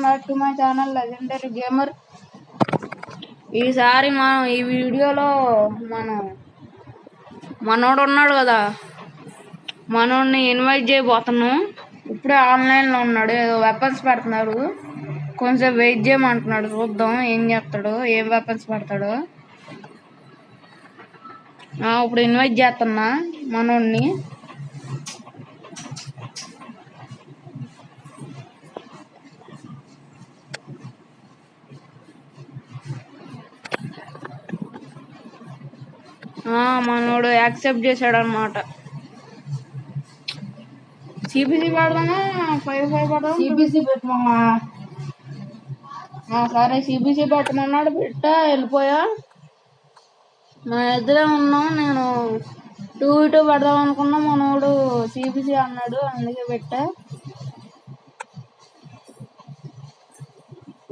Back to my channel legendary gamer. ఈసారి మనం ఈ వీడియోలో మనోడు ఉన్నాడు కదా, మనోడిని ఇన్వైట్ చేయబోతున్నాం. ఇప్పుడే ఆన్లైన్లో ఉన్నాడు, ఏదో వెపన్స్ పెడుతున్నాడు. కొంచెం వెయిట్ చేయమంటున్నాడు, చూద్దాం ఏం చేస్తాడు, ఏం వెపన్స్ పెడతాడు. ఇప్పుడు ఇన్వైట్ చేస్తున్నా మనోడిని. మనోడు యాక్సెప్ట్ చేశాడు అన్నమాట. సిబిసి పెడదామా 5-5 పెడదాం? సిబిసి పెట్టమా. సరే సిబిసి పెట్టమన్నాడు, పెట్టా వెళ్ళిపోయా. మన ఇద్దరే ఉన్నాం. నేను 2v2 పెడదాం అనుకున్నా, మనోడు సిబిసి అన్నాడు, అందుకే పెట్టా.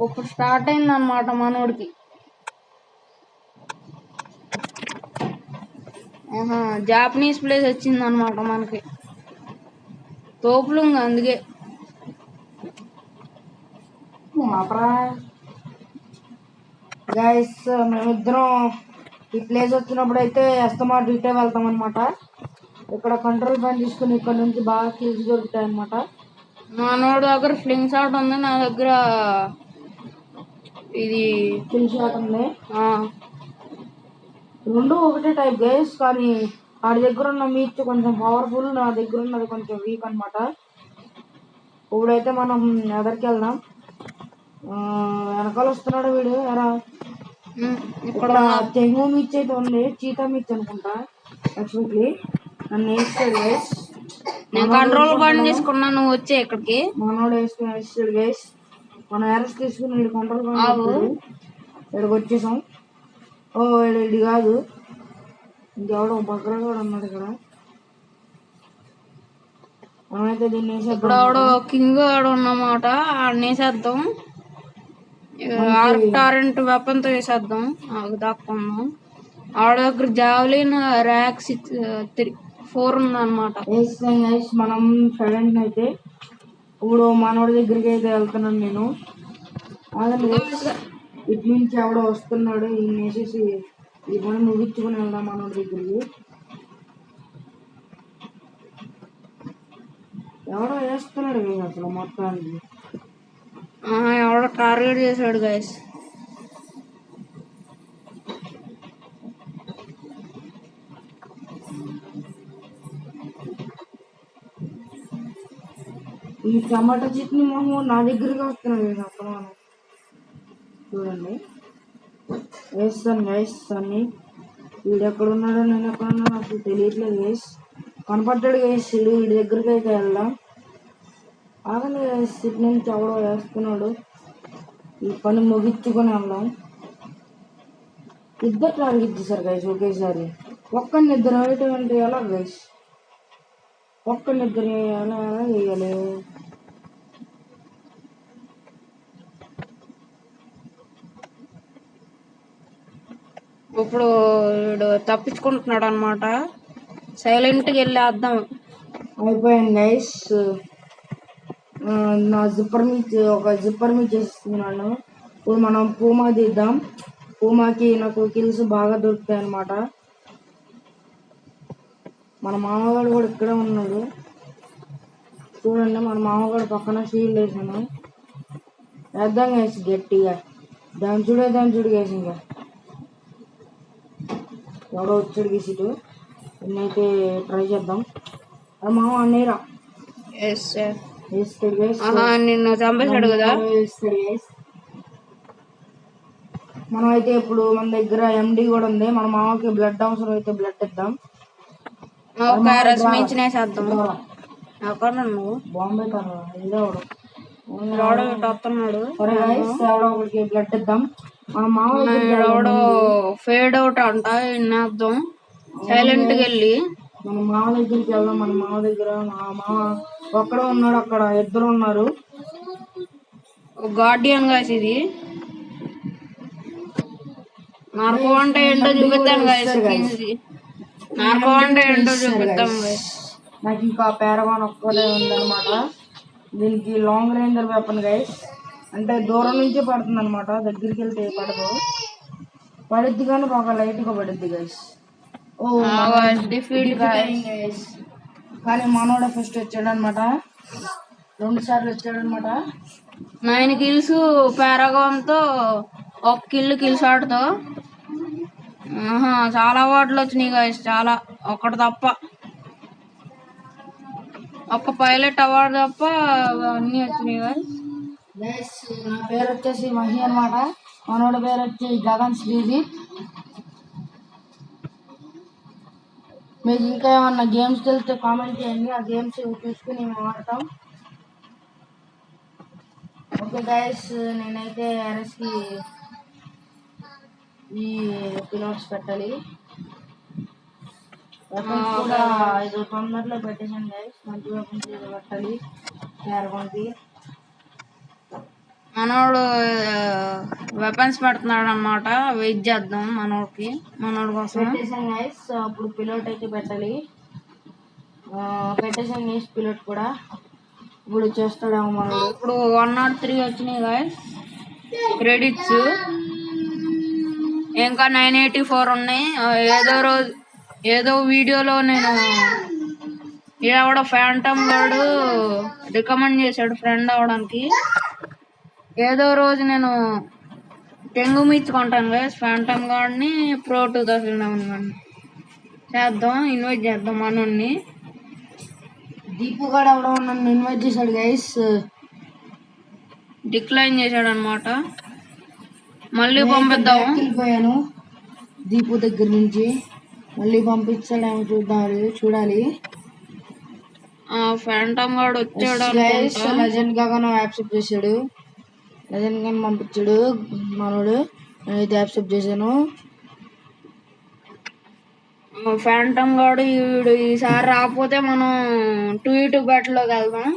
ఇప్పుడు స్టార్ట్ అయింది అన్నమాట మనోడికి. జాపనీస్ ప్లేస్ వచ్చింది అనమాట మనకి, తోపులు. అందుకే గైస్ మేమిద్దరం ఈ ప్లేస్ వచ్చినప్పుడు అయితే ఎస్తమాట్ ఇటే వెళ్తాం అనమాట. ఇక్కడ కంట్రోల్ పని తీసుకుని ఇక్కడ నుంచి బాగా కిల్స్ దొరుకుతాయి అనమాట. మనోడు దగ్గర ఫ్లింగ్ షాట్ ఉంది, నా దగ్గర ఇది కిల్ షాట్ ఉంది. 2 ఒకటే టైప్ గైస్, కానీ వాడి దగ్గర ఉన్న మీచ్ కొంచెం పవర్ఫుల్, నా దగ్గర ఉన్నది కొంచెం వీక్ అనమాట. ఇప్పుడైతే మనం ఎదరికి వెళ్దాం. వెనకాల వస్తున్నాడు వీడు. ఇక్కడ తెంగు మీచ్ అయితే ఉంది, చీతా మీచ్ అనుకుంటా. యాక్చువల్లీ నన్ను వేస్తాడు గైస్, నేను కంట్రోల్ బండ్ తీసుకున్నా, నువ్వు వచ్చే ఇక్కడికి. మనోడు వేస్తాడు గైస్, మనం అరెస్ట్ తీసుకుని వీడు కంట్రోల్ బండ్ ఇక్కడికి వచ్చేసాం. ఇది కాదు, ఇంకెవడో బగ్రా కూడా ఉన్నాడు ఇక్కడ. మనమైతే దీన్ని వేసేద్దాం. కింగ్ ఆడు ఉన్నమాట, ఆడనేసేద్దాం. టారెంట్ వెపన్ తో వేసేద్దాం, దాక్కుందాం. ఆడ దగ్గర జావలిన్ ర్యాక్ 4 ఉంది అనమాట. మనం సైలెంట్ అయితే ఇప్పుడు మనోడి దగ్గరికి అయితే వెళ్తున్నాను నేను. ఇటు నుంచి ఎవడో వస్తున్నాడు, ఈయన వేసేసి ఈ పని ముగించుకుని వెళ్దాం మనోడి దగ్గరికి. ఎవడో వేస్తున్నాడు అసలు మొత్తానికి, ఎవడో టార్గెట్ చేశాడు గైస్. ఈ టమాటా చట్నీ మొహం నా దగ్గరికి వస్తున్నాడు అసలు. మనం చూడండి వేస్తాను గైస్ అన్ని. వీడు ఎక్కడ ఉన్నాడో నేను ఎక్కడ ఉన్నాడో అసలు తెలియట్లేదు గైస్. కనపడ్డాడు గైస్, వీడి దగ్గరికి అయితే వెళ్దాం. ఆగండి గైస్, ఇటు నుంచి ఎవడో వేస్తున్నాడు, ఈ పని ముగించుకొని వెళ్దాం. ఇద్దరు టార్గెట్ చేశారు గైస్ ఒకేసారి. ఒక్కరినిద్దరు వేయటం అంటే ఎలా గైస్? ఒక్కరినిద్దరు ఎలా వేయాలి? ఇప్పుడు వీడు తప్పించుకుంటున్నాడు అనమాట, సైలెంట్గా వెళ్ళేద్దాం. అయిపోయాను గైస్, నా ఒక జిప్పర్ మీద చేస్తున్నాను. ఇప్పుడు మనం పూమా తీద్దాం. పూమాకి నాకు కిల్స్ బాగా దొరుకుతాయి అనమాట. మన మామగాడు కూడా ఇక్కడే ఉన్నాడు చూడండి. మన మామగాడు పక్కన షీల్డ్ వేసాను. వేద్దాం గైస్ గట్టిగా, దాని చూడు గైస్. ఇంకా ఎవడో వచ్చాడు గీసిటు, ఇన్నైతే ట్రై చేద్దాం. మామ అన్నయ్యరా వేస్తాడు గైస్, నిన్ను చంపేశాడు కదా. వేస్తాడు గైస్. మనం అయితే ఇప్పుడు మన దగ్గర ఎండి కూడా ఉంది. మన మామకి బ్లడ్ అవసరం అయితే బ్లడ్ ఇద్దాం. బాంబే ఒకరికి బ్లడ్ ఇద్దాం. మన మామ ఫేడ్ అవుట్ అంట, వినేద్దాం సైలెంట్ గా వెళ్ళి. మన మామ దగ్గరికి వెళ్దాం. మన మామ దగ్గర మా మామ ఒక్కడే ఉన్నాడు, అక్కడ ఇద్దరు ఉన్నారు. గార్డియన్ గాయస్, ఇది నార్కో అంటే ఏంటో చూపిస్తాను గాయస్. నార్కో అంటే ఏంటో చూపిస్తాం గాయస్. నాకు ఇంకా పారగాన్ ఒక్కటే ఉందన్నమాట. దీనికి లాంగ్ రేంజర్ వెపన్ గైస్. అంటే దూరం నుంచే పడుతుంది అనమాట, దగ్గరికి వెళ్తే పడదు. పడుద్ది కానీ బాగా లైట్గా పడుద్ది గైస్. ఓ డిఫీట్ గైస్. కానీ మనోడే ఫస్ట్ వచ్చాడు అనమాట, 2 సార్లు వచ్చాడు అనమాట. 9 kills పారాగాన్తో 1 kill షాట్తో. చాలా అవార్డులు వచ్చినాయి గాయస్, చాలా. ఒకటి తప్ప, ఒక్క పైలట్ అవార్డు తప్ప అన్నీ వచ్చినాయి గాయస్. నా పేరు వచ్చేసి మహి అనమాట, మనోడి పేరు వచ్చి గగన్ శ్రీజిత్. మీకు ఇంకా ఏమన్నా గేమ్స్ తెలిస్తే కామెంట్ చేయండి, ఆ గేమ్స్ చూసుకుని మేము ఆడతాం. ఓకే గైస్, నేనైతే RSకి ఈ పిలోట్స్ పెట్టాలి. వెపన్స్ కూడా ఇది తొందరలో పెట్టేసాను గైస్, మంచి వెపన్స్ ఇది పెట్టాలి పారాగాన్కి. మనోడు వెపన్స్ పెడుతున్నాడు అనమాట, వెయిట్ చేద్దాం మనోడి కోసం. పెట్టేసాను గైస్, అప్పుడు పిలోట్ అయితే పెట్టాలి. పెట్టేసాను గైస్ పిలోట్ కూడా, ఇప్పుడు చేస్తాడేమో మనోడు. ఇప్పుడు 103 వచ్చినాయి గాయస్ క్రెడిట్స్, ఇంకా 984 ఉన్నాయి. ఏదో వీడియోలో నేను ఎవడో ఫ్యాంటమ్ గాడు రికమెండ్ చేశాడు ఫ్రెండ్ అవడానికి. ఏదో రోజు నేను టెంగు మీచుకుంటాను గైస్ ఫ్యాంటమ్ గాడిని, Pro 2011 చేద్దాం, ఇన్వైట్ చేద్దాం మనోడిని. దీపు గాడు ఎవడో నన్ను ఇన్వైట్ చేశాడు గైస్, డిక్లైన్ చేశాడు అనమాట. మళ్ళీ పంపిద్దాం. వెళ్ళిపోయాను దీపు దగ్గర నుంచి, మళ్ళీ పంపించాడేమో చూడాలి. ఫ్యాంటమ్ గాడు వచ్చాడు. లెజెండ్ గాను యాక్సెప్ట్ చేశాడు, లెజెండ్ గాని పంపించాడు మనోడు, నేనైతే యాక్సెప్ట్ చేశాను. ఫ్యాంటమ్ గాడు ఈసారి రాకపోతే మనం 2v2 బ్యాట్లోకి వెళ్దాం.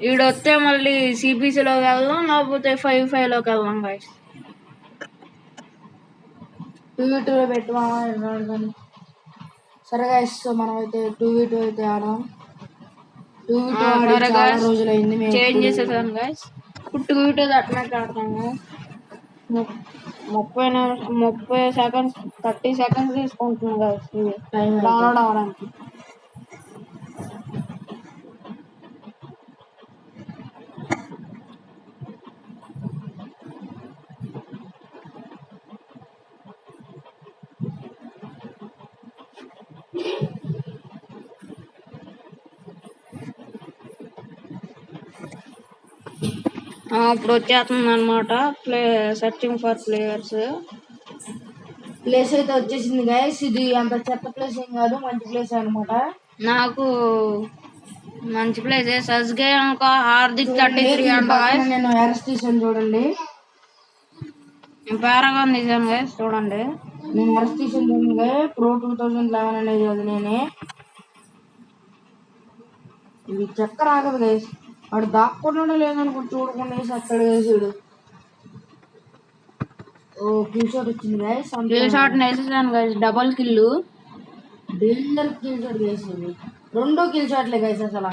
ఈడొస్తే మళ్ళీ CPCలోకి వెళ్దాం, లేకపోతే 5v5లోకి వెళ్దాం గైస్. 2v2 పెట్టుమా కానీ. సరే గైస్, మనం అయితే 2v2 అయితే ఆడదాం. 2v2 చాలా రోజులైంది చేంజ్ చేసేసాను గైస్. ఇప్పుడు 2v2 అట్లా ఆడతాము. 30 seconds 30 seconds తీసుకుంటున్నాం గైస్ ఇది డౌన్లోడ్ అవ్వడానికి. ఇప్పుడు వచ్చేస్తుంది అనమాట సెర్చింగ్ ఫర్ ప్లేయర్స్. ప్లేస్ అయితే వచ్చేసింది గైస్, ఇది అంత చెత్త ప్లేస్ ఏం కాదు, మంచి ప్లేస్ అనమాట. నాకు మంచి ప్లేస్ సజ్గే ఇంకా హార్దిక్ 33 అంట. నేను RS తీసాను చూడండి, పారాగాన్ తీసాను గైస్ చూడండి. నేను RS తీసాను చూడండి, Pro 2011 అనేది అది నేనే. ఇది చక్కర ఆగదు గైస్, వాడు దాక్కున్నాడో లేదనుకో చూడకుండా అక్కడ వేసాడు. ఓ కిల్ షాట్ వచ్చింది గైస్, కిల్ షాట్ వేసేసాను guys, double kill, danger kill shot వేసింది. 2 కిల్ షాట్లే గైస్, అసలు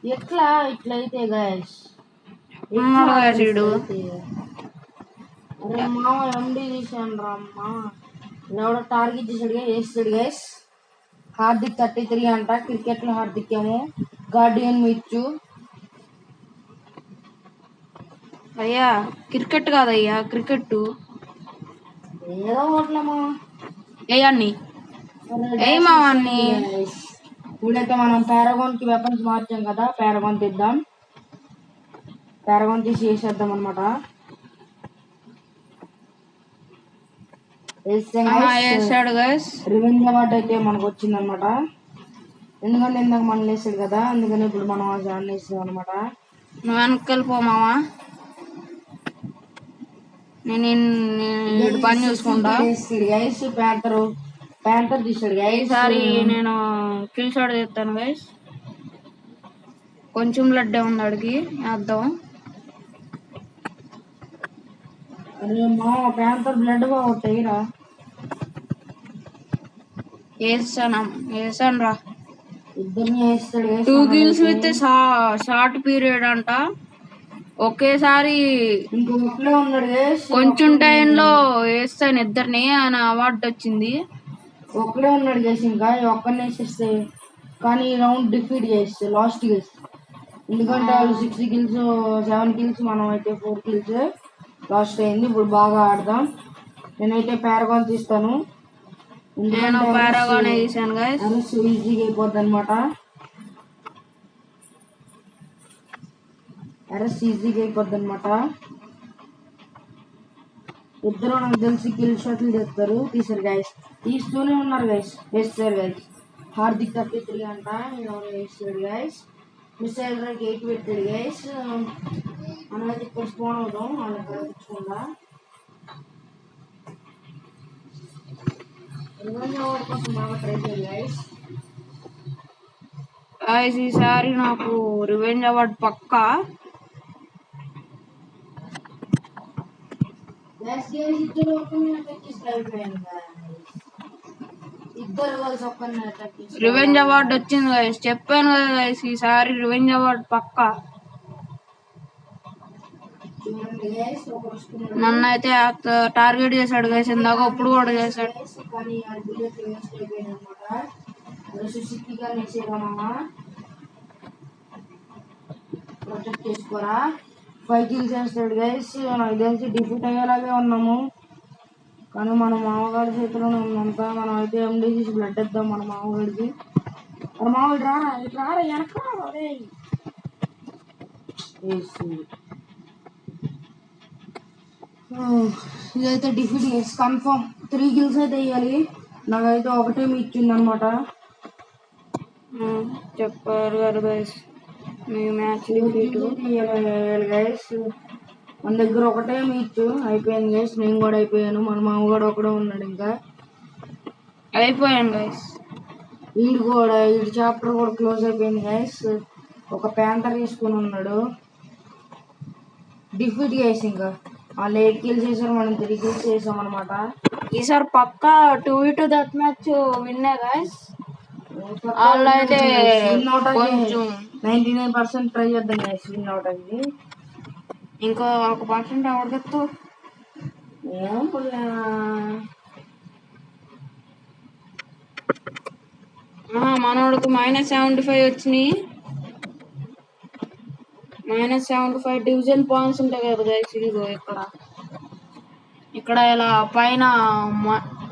ఎట్లా ఇట్లయితే గైస్. అరే మామ MD తీసాను రా అమ్మా, ఎవడో టార్గెట్ చేసాడు వేస్తాడు గైస్. హార్దిక్ 33 అంట, క్రికెట్ లో హార్దిక్ ఏమో గార్డియన్ మిచ్చు. అయ్యా క్రికెట్ కాదయ్యా, క్రికెట్ ఏదో ఒకట్లమ్మా ఏయన్ని ఏమావన్ని. ఇప్పుడైతే మనం పారాగాన్ కి వెపన్స్ మార్చాం కదా, పారాగాన్ తీద్దాం, పారాగాన్ తీసి వేసేద్దాం అనమాట. వేసాడు గైస్, రివెంజ్ అవార్డ్ అయితే మనకు వచ్చింది అనమాట. ఎందుకంటే ఇందాక మనం వేసాడు కదా, అందుకని ఇప్పుడు మనం జాయిన్ వేసాం అనమాట. నువ్వు వెనక్కి వెళ్ళిపోమావా, నేను పని చూసుకుంటా. గైస్ ప్యాంటర్ తీసాడు గైస్, ఈసారి నేను కిల్ షాట్ చేస్తాను గైస్. కొంచెం బ్లడ్ ఉంది అడిగి వేద్దాం. అరే మా ప్యాంటర్ బ్లడ్ బాగుంటాయిరా. వేసాను రా, ఇద్దరిని వేస్తాడు. 2 kills విత్ షార్ట్ పీరియడ్ అంట. ఒకేసారి ఇంకో ఒక్కడే ఉన్నాడు గైస్. కొంచెం టైంలో వేస్తాను ఇద్దరిని ఆయన అవార్డు వచ్చింది. ఒక్కడే ఉన్నాడు గైస్. ఇంకా ఒక్కరిని వేసేస్తే కానీ ఈ రౌండ్ డిఫీట్ చేస్తే లాస్ట్ గైస్. ఎందుకంటే వాళ్ళు 6 కిల్స్ 7 కిల్స్, మనం అయితే 4 కిల్స్ లాస్ట్ అయింది. ఇప్పుడు బాగా ఆడదాం. నేనైతే పారాగాన్ తీస్తాను. నేను పారాగాన్ తీసాను గైస్. అరెస్ట్ ఈజీగా అయిపోద్ది అనమాట. ఇద్దరు నాకు తెలిసి కిల్ షాట్లు చేస్తారు. తీసారు గైస్. తీస్తూనే ఉన్నారు గైస్. వేస్తారు గైస్. హార్దిక్ 33 అంట ఎవరు వేస్తాడు గైస్. మిసైల్ రైక్ 8 పెట్టాడు గైస్. మనమైతే ఇక్కడ స్పోన్ అవుతాం వాళ్ళకి తెచ్చుకుందా. అవార్డు కోసం బాగా ట్రై చేయాలి గైస్. ఈసారి నాకు రివెంజ్ అవార్డు పక్కా. రివెంజ్ అవార్డు వచ్చింది గైస్. చెప్పాను కదా గైస్, ఈసారి రివెంజ్ అవార్డు పక్కా. నన్ను అయితే టార్గెట్ చేశాడు గైస్ ఇందాక. ఇప్పుడు కూడా చేశాడు. ప్రొటెక్ట్ చేసుకోరా. 5 కిల్స్ చేస్తాడు గైస్. నాకు తెలిసి డిఫీట్ అయ్యేలాగే ఉన్నాము. కానీ మన మామగారి చేతిలోనే ఉందంత. మనం అయితే ఎండీ బ్లడ్ ఇద్దాం మన మామగారికి. మన మామగారు రారా ఇటు రారా వెనక అదే ఇదైతే డిఫీట్ చేసి కన్ఫర్మ్ 3 కిల్స్ అయితే వేయాలి. నాకైతే ఒకటే ఇచ్చింది అనమాట. చెప్పారు కదా గైస్ మీ మ్యాచ్ డిఫీట్ గైస్. మన దగ్గర ఒకటే మ్యాచ్ అయిపోయింది గైస్. నేను కూడా అయిపోయాను. మన మామగాడు ఒకడే ఉన్నాడు. ఇంకా అయిపోయాను గైస్. వీడి చాప్టర్ కూడా క్లోజ్ అయిపోయింది గైస్. ఒక ప్యాంతర్ తీసుకుని ఉన్నాడు. Defeat guys. ఇంకా వాళ్ళు 8 కిల్స్ చేశారు, మనం 3 కిల్స్ చేసాం అనమాట. ఈసారి పక్కా 2v2 డెత్ మ్యాచ్ విన్నే గైస్. వాళ్ళు అయితే కొంచెం 99% ట్రై చేద్దాం గైస్ విన్ అవడానికి. ఇంకో 1% ఎవరికెత్తు మనోడికి -75 వచ్చినాయి. -75 డివిజన్ పాయింట్స్ ఉంటాయి కదా గైస్. ఇదిగో ఇక్కడ ఇలా పైన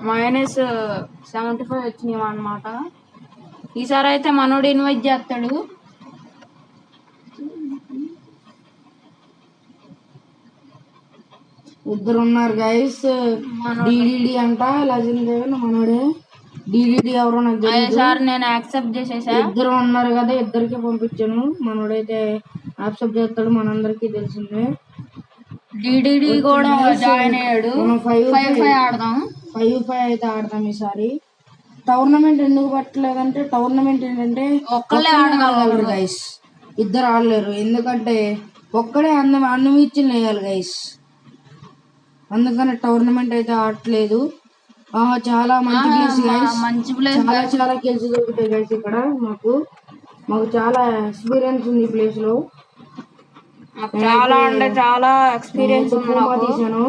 -75 వచ్చినాయి అన్నమాట. ఈసారి అయితే మనోడు ఇన్వైట్ చేస్తాడు. ఇద్దరు ఉన్నారు గైస్. డిడిడి అంట లెజెండ్ మనోడే. డిడిడి ఎవరో నాకు తెలియదు. సార్ నేను యాక్సెప్ట్ చేసేసా. ఇద్దరు ఉన్నారు కదా, ఇద్దరికి పంపించాను. మనోడైతే యాక్సెప్ట్ చేస్తాడు, మనందరికి తెలిసిందే. డిడిడి కూడా జాయిన్ అయ్యాడు. మనం 5-5 ఆడదాం. 5-5 అయితే ఆడదాం ఈసారి. టోర్నమెంట్ ఎందుకు పట్టలేదంటే టోర్నమెంట్ ఏంటంటే ఒక్కళ్ళే ఆడగలరు గైస్. ఇద్దరు ఆడలేరు. ఎందుకంటే ఒక్కడే అన్ని మ్యాచ్లు వేయాలి గైస్. అందుకని టోర్నమెంట్ అయితే ఆడట్లేదు. చాలా మంచి ప్లేస్ గైస్. చాలా కిల్స్ దొరుకుతాయి గైస్ ఇక్కడ. మాకు చాలా ఎక్స్పీరియన్స్ ఉంది ఈ ప్లేస్ లో. చాలా అంటే చాలా ఎక్స్పీరియన్స్ తీసాను.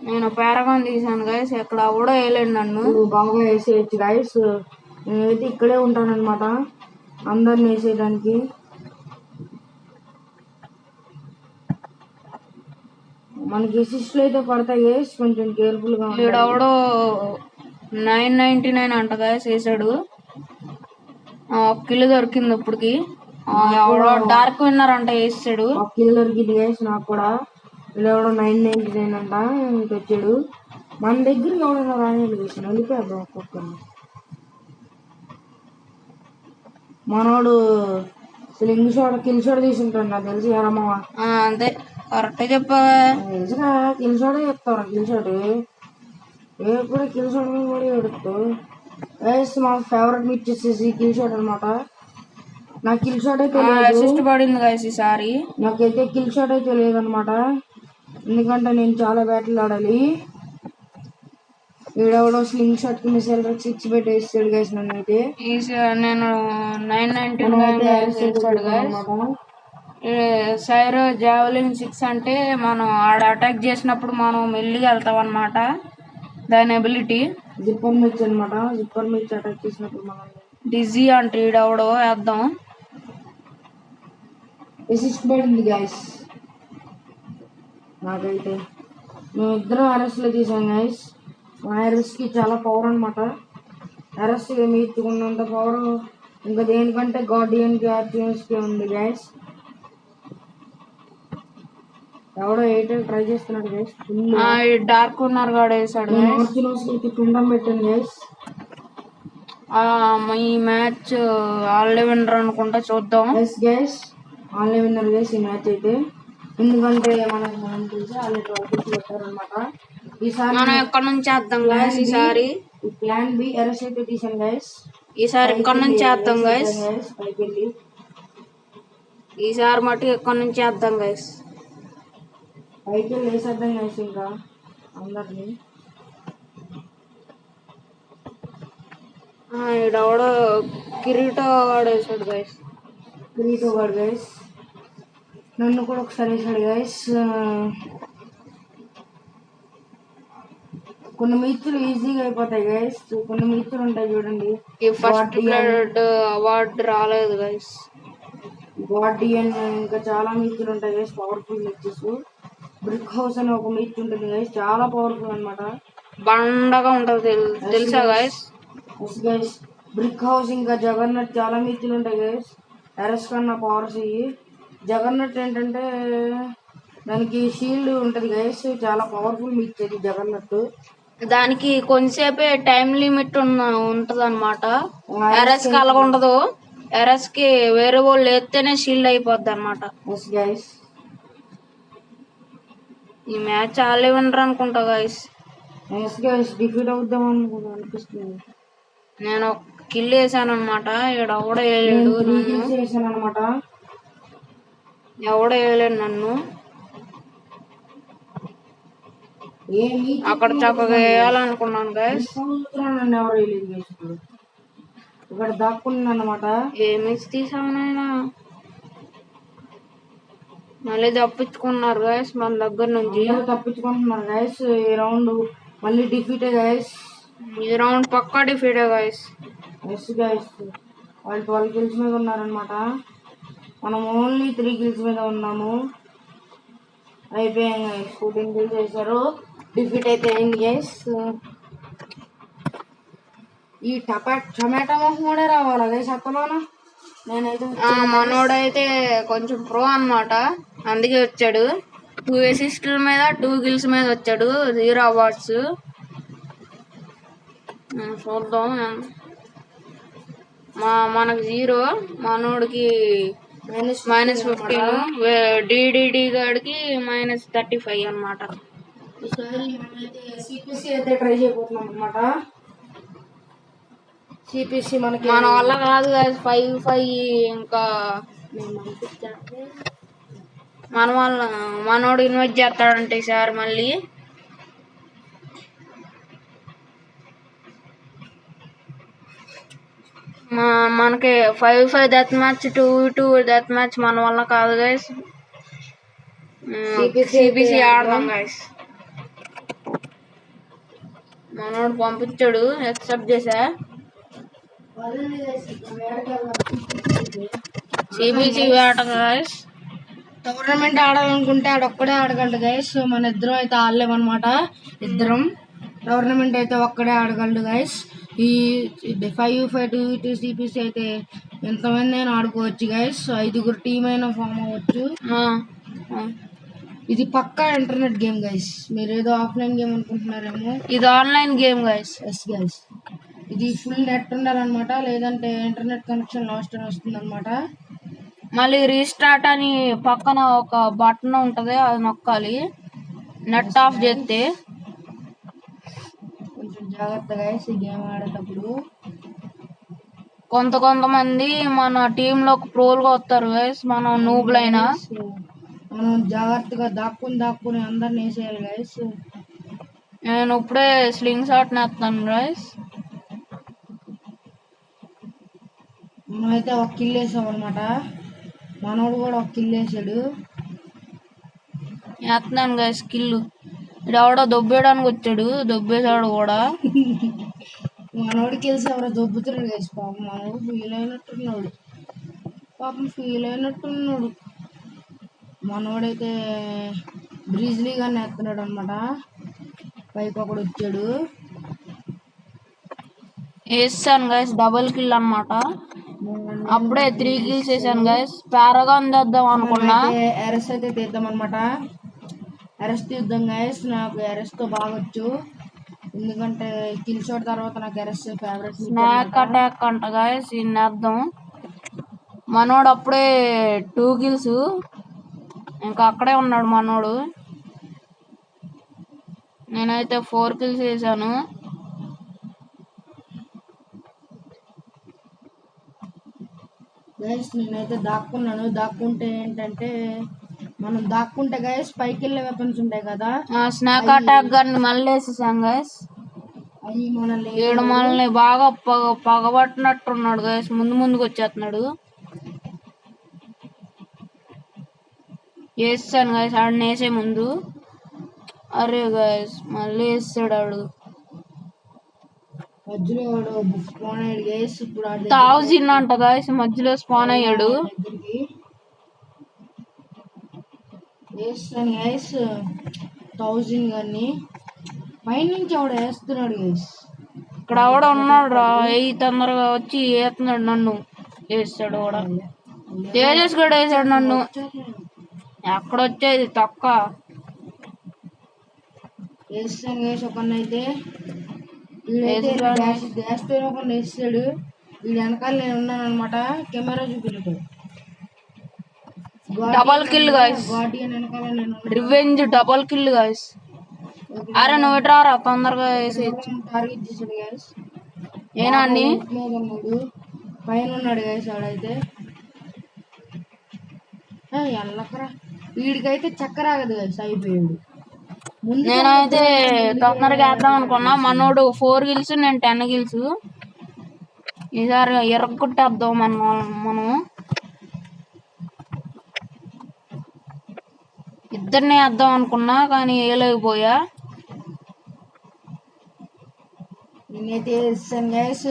నేను పారాగాన్ తీసాను గైస్. ఎక్కడ కూడా వేయలేడు నన్ను. బాగా వేసేయచ్చు గైస్. నేనైతే ఇక్కడే ఉంటాను అనమాట అందరిని వేసేయడానికి. మనకి అసిస్ట్లు అయితే పడతాయి గైస్, కొంచెం కేర్ఫుల్ గా. ఈడెవడో 999 అంట గైస్ వేసాడు. కిల్ దొరికింది ఇప్పటికి. ఎవడో డార్క్ విన్నర్ అంట వేసాడు. కిల్ దొరికింది గైస్ నాకు కూడా. వీడెవడో 999 అంట వచ్చాడు. మన దగ్గరికి ఎవడైనా రాని వేసాను. వెళ్ళిపోయాడు ఒక్కొక్కరిని. మనోడు కిల్ షాట్ తీసుకుంటాడు నాకు తెలిసి. ఏరమ్మా అంతే కరెక్ట్ చెప్పావా. తెలుసుగా కిల్ షాటే చెప్తావు. కిల్ షాట్ ఎప్పుడు కిల్ షాట్ కూడా ఎడుతూ గైస్. మా ఫేవరెట్ మిచ్ వచ్చేసి కిల్ షాట్ అనమాట. నాకు కిల్ షాట్ అయితే అసిస్ట్ పడింది గైస్ ఈసారి. నాకైతే కిల్ షాట్ అయితే లేదనమాట. ఎందుకంటే నేను చాలా బ్యాటిల్ ఆడాలి. వీడెవడో స్లింగ్ షాట్ కి మిసైల్ 6 పెట్టి వేస్తాడు గైస్. నన్ను అయితే నేను 999 వేస్తాడు గైస్. సైరో జావలిన్ 6 అంటే మనం ఆడ అటాక్ చేసినప్పుడు మనం మెల్లిగా వెళ్తాం అనమాట. దాని ఎబిలిటీ జిప్పర్ మిర్చి అనమాట. జిప్పర్ మిర్చి అటాక్ చేసినప్పుడు మనం డిజీ అంటే ఈడవడో వేద్దాం. అసిస్ట్ పడింది గైస్ నాకైతే. మేము ఇద్దరం అరెస్ట్లో తీసాం గైస్. మా అరెస్ట్కి చాలా పవర్ అనమాట. అరెస్ట్ మీతుకున్నంత పవర్ ఇంకా దేనికంటే గార్డియన్కి ఆర్చియన్స్కి ఉంది గైస్. ఎవడో ఎయిర్టెల్ ట్రై చేస్తున్నాడు గైస్. ఫుల్ డార్క్ ఉన్నారు కూడా వేసాడు. ఆర్చియన్స్కి అయితే పిండం పెట్టాను గైస్. ఈ మ్యాచ్ ఆల్ విన్నర్ అనుకుంటా, చూద్దాం. గైస్ ఆన్లైన్ విన్నర్ గైస్ ఈ మ్యాచ్ అయితే. ఎందుకంటే మనం తెలిసి వాళ్ళు పెట్టారనమాట. ఈసారి మనం ఎక్కడి నుంచి వేద్దాం గైస్. ఈసారి ప్లాన్ బి అరెస్ట్ అయితే తీసాను గైస్. ఈసారి ఎక్కడి నుంచి వేద్దాం గైస్. పైకి వెళ్ళి ఈసారి మటు ఎక్కడి నుంచి వేద్దాం గైస్. పైకి వెళ్ళి వేసేద్దాం గైస్ ఇంకా అందరినీ. ఈడెవడో కిరీటో వేసాడు గైస్. కిరీటో వాడు గైస్. నన్ను కూడా ఒకసారి వేసాడు గైస్. కొన్ని మీచులు ఈజీగా అయిపోతాయి గైస్. కొన్ని మీచులు ఉంటాయి చూడండి. ఈ ఫస్ట్ బ్లడ్ అవార్డు రాలేదు గైస్. గార్డియన్ ఇంకా చాలా మీచులు ఉంటాయి గైస్. పవర్ఫుల్ మీచెస్. బ్రిక్ హౌస్ అని ఒక మీచ్ ఉంటుంది గైస్. చాలా పవర్ఫుల్ అనమాట. బండగా ఉంటది తెలుసా గైస్. గైస్ బ్రిక్ హౌస్ ఇంకా జగన్నట్ చాలా మీచులు ఉంటాయి గైస్. ఎరస్ కన్నా పవర్స్ ఇవి. జగన్నట్ ఏంటంటే దానికి షీల్డ్ ఉంటుంది గైస్. చాలా పవర్ఫుల్ మీచ్ అది జగన్నట్. దానికి కొంచెంసేపే టైం లిమిట్ ఉంటది అనమాట. ఎరస్ కి అలాగ ఉండదు. ఎరస్ కి వేరే వాళ్ళు ఎత్తేనే షీల్డ్ అయిపోద్ది అనమాట. ఈ మ్యాచ్ ఆల్ విన్నర్ అనుకుంటా గైస్. డిఫీట్ అవుద్దాం అనిపిస్తుంది. నేను కిల్ వేసాను అనమాట. ఇక్కడ ఎవడో వేయలేడు అనమాట. ఎవడో వేయలేడు నన్ను. అక్కడ చక్కగా వేయాలనుకున్నాను గైస్. నన్ను ఎవరు వేయలేదు గైస్. ఇక్కడ దాక్కున్నాను అనమాట. ఏమి తీసాము నాయనా. మళ్ళీ తప్పించుకున్నారు గైస్ మన దగ్గర నుంచి. తప్పించుకుంటున్నారు గైస్. ఈ రౌండ్ మళ్ళీ డిఫీటే గైస్. ఈ రౌండ్ పక్కా డిఫీటే గైస్. గైస్ వాళ్ళు 12 కిల్స్ మీద ఉన్నారనమాట. మనం ఓన్లీ 3 కిల్స్ మీద ఉన్నాము. అయిపోయాం గైస్. 14 కిల్స్ వేసారు. డిఫీట్ అయితే అయింది గైస్. ఈ టమాటా మొహం కూడా రావాలా గైస్ అత్తలోన. నేనైతే మనోడైతే కొంచెం ప్రో అనమాట. అందుకే వచ్చాడు. 2 అసిస్టుల మీద 2 కిల్స్ మీద వచ్చాడు. 0 అవార్డ్స్. చూద్దాం. మనకు 0, మనోడికి -15, డిడిడి గాడికి -35 అనమాట. ఈసారి మనమైతే సిపిసి అయితే ట్రై చేయబోతున్నాం అనమాట. సిపిసి మనకి మన వల్ల కాదు కదా. 5 ఇంకా మన వల్ల మనోడు ఇన్వైట్ చేస్తాడంటే ఈసారి మళ్ళీ. మనకి 5 డెత్ మ్యాచ్ 2 డెత్ మ్యాచ్ మన వల్ల కాదు గైస్. సిపిసి ఆడదాం గైస్. మనోడు పంపించాడు. యాక్సెప్ట్ చేసా. సిపిసి వేట గైస్. టోర్నమెంట్ ఆడాలనుకుంటే ఆడొక్కడే ఆడగలడు గైస్. మన ఇద్దరం అయితే ఆడలేమన్నమాట. ఇద్దరం టోర్నమెంట్ అయితే ఒక్కడే ఆడగలడు గైస్. ఈ 5-2 సిపిసి అయితే ఎంతమంది అయినా ఆడుకోవచ్చు గైస్. 5గురు టీం అయినా ఫామ్ అవ్వచ్చు. ఇది పక్కా ఇంటర్నెట్ గేమ్ గైస్. మీరు ఏదో ఆఫ్లైన్ గేమ్ అనుకుంటున్నారేమో. ఇది online game guys. Yes guys. ఇది ఫుల్ నెట్ ఉండాలన్నమాట. లేదంటే ఇంటర్నెట్ కనెక్షన్ లాస్ట్ అని వస్తుంది అనమాట. మళ్ళీ రీస్టార్ట్ అని పక్కన ఒక బటన్ ఉంటుంది. అది నొక్కాలి నెట్ ఆఫ్ చేస్తే. కొంచెం జాగ్రత్త గైస్ ఈ గేమ్ ఆడేటప్పుడు. కొంతమంది మన టీంలోకి ప్రోలుగా వస్తారు గైస్. మనం నూబులైనా మనం జాగ్రత్తగా దాక్కుని అందరిని వేసేయాలి గైస్. నేను ఇప్పుడే స్లింగ్ షాట్ నేస్తాను గైస్. మనమైతే ఒక కిల్ వేసాం అనమాట. మనోడు కూడా ఒక కిల్ వేసాడు. వేస్తున్నాను గైస్ కిల్లు. ఎవడో దొబ్బేయడానికి వచ్చాడు, దొబ్బేశాడు కూడా. మనోడికి తెలిసి ఎవరో దొబ్బుతున్నాడు గైస్. పాపం మనోడు ఫీల్ అయినట్టున్నాడు. మనోడైతే బ్రీజ్లీ గాని ఎత్తున్నాడు అనమాట. పైకి ఒకడు వచ్చాడు. వేసాను గైస్, డబుల్ కిల్ అన్నమాట. అప్పుడే 3 kills వేసాను గైస్. పారాగాన్ తెద్దాం అనుకున్నా. ఎరస్ అయితే తీద్దాం అనమాట. ఎరస్ తీద్దాం గైస్. నాకు ఎరస్ తో బాగొచ్చు, ఎందుకంటే కిల్ షాట్ తర్వాత నాకు ఎరస్ ఫేవరెట్. స్నాక్ అటాక్ అంట గైస్, వేద్దాం. మనోడు అప్పుడే 2 kills, ఇంకా అక్కడే ఉన్నాడు మనోడు. నేనైతే 4 kills వేసాను. గైస్ నేనైతే దాక్కున్నాను. దాక్కుంటే ఏంటంటే, మనం దాక్కుంటే గైస్ పైకి వెళ్ళే వెపన్స్ ఉంటాయి కదా, స్నాక్ అటాక్ గారిని మళ్ళీ వేసేసాం గైస్. అవి మనల్ని వీడు మనల్ని బాగా పగబట్టినట్టున్నాడు గైస్. ముందుకు వచ్చేస్తున్నాడు. వేసాను గైస్, ఆడిని వేసే ముందు. అరే గైస్ మళ్ళీ వేసాడు ఆడు. మధ్యలో స్పాన్ అయ్యాడు గైస్. ఇప్పుడు 1000 అంట గైస్, మధ్యలో స్పాన్ అయ్యాడు. వేస్తాను గైస్ 1000 కానీ పైనుంచి ఎవడ వేస్తున్నాడు గైస్. ఇక్కడ ఎవడ ఉన్నాడు రా, తొందరగా వచ్చి వేస్తున్నాడు నన్ను. వేస్తాడు కూడా, తేజస్ కూడా వేసాడు నన్ను. ఎక్కడొచ్చేది తొక్క. వేస్తాను గైస్ ఒకనైతే. గ్యాస్ తో ఒకరిని వేస్తాడు. వీడి వెనకాల నేను ఉన్నాను అనమాట. కెమెరా చూపించడు. డబల్ కిల్ గైస్, గార్డియన్ వెనకాల నేను రివెంజ్ డబల్ కిల్ గైస్. అరే నువ్వు ఎట్రా తొందరగా వేసి టార్గెట్ చేసాడు గైస్. ఏనా అన్ని పైన ఉన్నాడు గైస్. వాడైతే ఎల్లకరా, వీడికైతే చక్కర ఆగదు గైస్. అయిపోయాడు. నేనైతే తొందరగా వేద్దాం అనుకున్నా. మనోడు 4 kills, నేను 10 kills. ఈసారి ఎరగొట్టేద్దాం మనం. ఇద్దరిని వేద్దాం అనుకున్నా కానీ వేయలేకపోయా. నేనైతే వేస్తాను గైస్.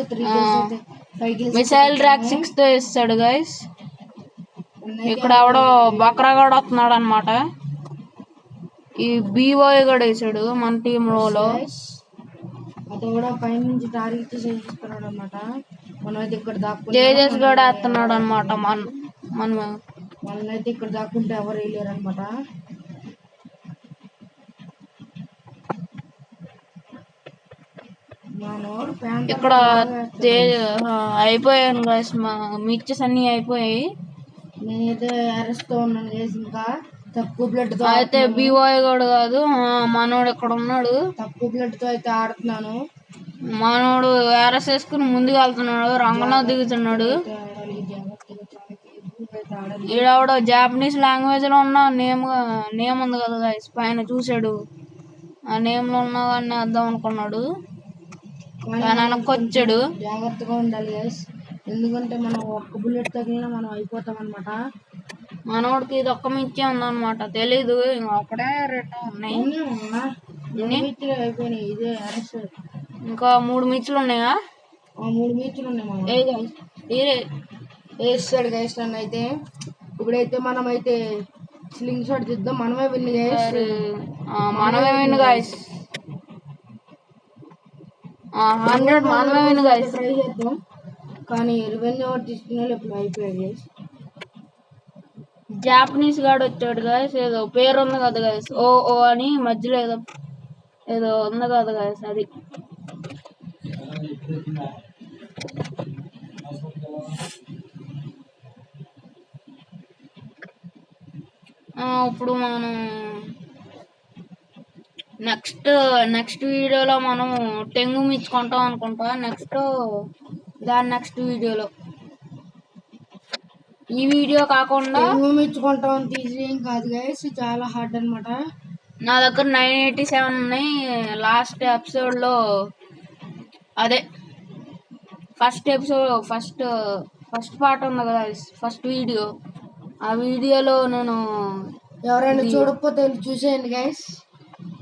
5 kills. మిసైల్ ర్యాక్ 6 తో వేస్తాడు గైస్. ఇక్కడ ఎవడో బక్రాగాడు వస్తున్నాడు అనమాట. ఈ బీబాయ్ కూడా వేసాడు మన టీమ్ లో. అతను కూడా పైనుంచి టార్గెట్ చేస్తున్నాడు అనమాట. మనమైతే ఇక్కడ దాక్కుంటే తేజస్ కూడా వేస్తున్నాడు అనమాట. మనమైతే ఇక్కడ దాక్కుంటే ఎవరు వేయలేరు అనమాట. ఇక్కడ అయిపోయాను గైస్, మా మిక్చర్స్ అన్ని అయిపోయాయి. నేనైతే అరెస్ట్ ఉన్నాను గైస్. ఇంకా తక్కువ బ్లడ్ తో అయితే బీబాయ్ కూడా కాదు, మనోడు ఇక్కడ ఉన్నాడు. తక్కువ బ్లడ్ తో అయితే ఆడుతున్నాను. మనోడు ఆర్ఎస్ వేసుకుని ముందుకు వెళ్తున్నాడు, రంగంలో దిగుతున్నాడు. ఈడవడో జాపనీస్ లాంగ్వేజ్ లో ఉన్న నేమ్ ఉంది కదా గైస్, పైన చూసాడు. ఆ నేమ్ లో ఉన్నా కానీ వేద్దాం అనుకున్నాడు, కానీ వెనక్కి వచ్చాడు. జాగ్రత్తగా ఉండాలి గైస్, ఎందుకంటే మనం ఒక్క బుల్లెట్ తగిలినా మనం అయిపోతాం అనమాట. మనోడికి ఇది ఒక్క మిర్చి ఉందన్నమాట, తెలీదు. ఒకటే 2 ఉన్నాయి. అయిపోయినాయి. ఇదే అరెస్ట్. ఇంకా 3 మిర్చులు ఉన్నాయా? 3 మిర్చులు ఉన్నాయి. వేస్తాడు గైస్ నన్ను అయితే. ఇప్పుడైతే మనం అయితే స్లింగ్ షాట్ తీద్దాం. మనమే విన్ గైస్. మనమే విన్ గైస్. 100 మనమే విన్ గైస్. ట్రై చేద్దాం, కానీ రివెంజ్ ఎవరు తీసుకున్నా ఇప్పుడు అయిపోయాడు గైస్. జాపనీస్ గాడు వచ్చాడు గైస్. ఏదో పేరు ఉంది కదా గైస్, ఓ అని మధ్యలో ఏదో ఉంది కదా గైస్, అది. ఇప్పుడు మనం నెక్స్ట్ వీడియోలో మనం టెంగు మిచ్చుకుంటాం అనుకుంటా. నెక్స్ట్ వీడియోలో, ఈ వీడియో కాకుండా మెచ్చుకుంటాం అంత ఈజీ ఏం కాదు గైస్, చాలా హార్డ్ అనమాట. నా దగ్గర 987 ఉన్నాయి. లాస్ట్ ఎపిసోడ్ లో అదే ఫస్ట్ పార్ట్ ఉంది కదా, ఫస్ట్ వీడియో, ఆ వీడియోలో నేను ఎవరైనా చూడకపోతే వెళ్ళి చూసేయండి గైస్.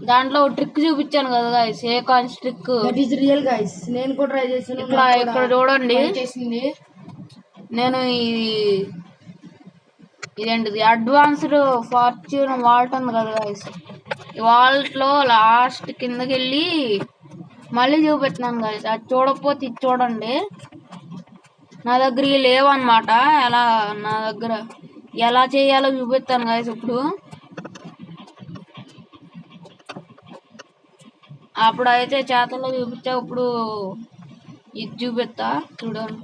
దాంట్లో ట్రిక్ చూపించాను కదా guys, A coins trick. That is real guys. నేను కూడా ట్రై చేశాను. ఇట్లా ఇక్కడ చూడండి, చేసింది నేను ఇదేంటిది అడ్వాన్స్డ్ ఫార్చ్యూన్ వాల్ట్ ఉంది కదా గైస్, ఈ వాల్ట్లో లాస్ట్ కిందకి వెళ్ళి మళ్ళీ చూపెట్టినాను గైస్. అది చూడకపోతే ఇది చూడండి. నా దగ్గర ఇవి లేవన్నమాట. నా దగ్గర ఎలా చేయాలో చూపిస్తాను గైస్. ఇప్పుడు అప్పుడైతే చేతల్లో చూపించా, ఇప్పుడు ఇది చూపిస్తా చూడండి.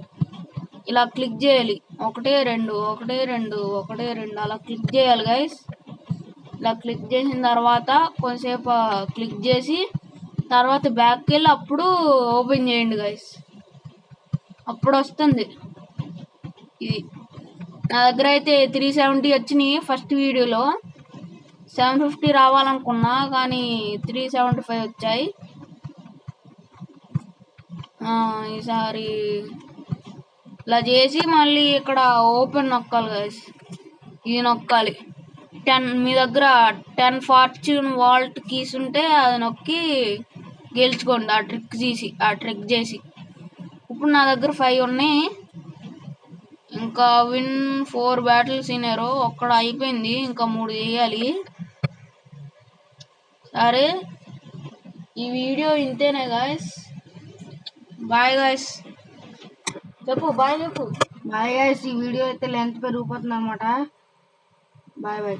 ఇలా క్లిక్ చేయాలి, 1 2 1 2 1 2 అలా క్లిక్ చేయాలి గైస్. ఇలా క్లిక్ చేసిన తర్వాత కొంతసేపు క్లిక్ చేసి తర్వాత బ్యాక్కి వెళ్ళి అప్పుడు ఓపెన్ చేయండి గైస్. అప్పుడు వస్తుంది ఇది. నా దగ్గర అయితే 370 వచ్చినాయి ఫస్ట్ వీడియోలో. 750 రావాలనుకున్నా కానీ 375 వచ్చాయి. ఈసారి ఇలా చేసి మళ్ళీ ఇక్కడ ఓపెన్ నొక్కాలి గైస్. ఇది నొక్కాలి. మీ దగ్గర 10 ఫార్చ్యూన్ వాల్ట్ కీస్ ఉంటే అది నొక్కి గెలుచుకోండి ఆ ట్రిక్ చేసి. ఇప్పుడు నా దగ్గర 5 ఉన్నాయి. ఇంకా విన్ 4 బ్యాటిల్స్ అయినారు, ఒక్కడ అయిపోయింది, ఇంకా 3 చేయాలి. సరే, ఈ వీడియో ఇంతేనే గాయస్. Bye guys. చెప్పు బాయ్ చెప్పు. Bye guys. ఈ వీడియో అయితే లెంత్ పెరిగిపోతుంది అనమాట. Bye bye.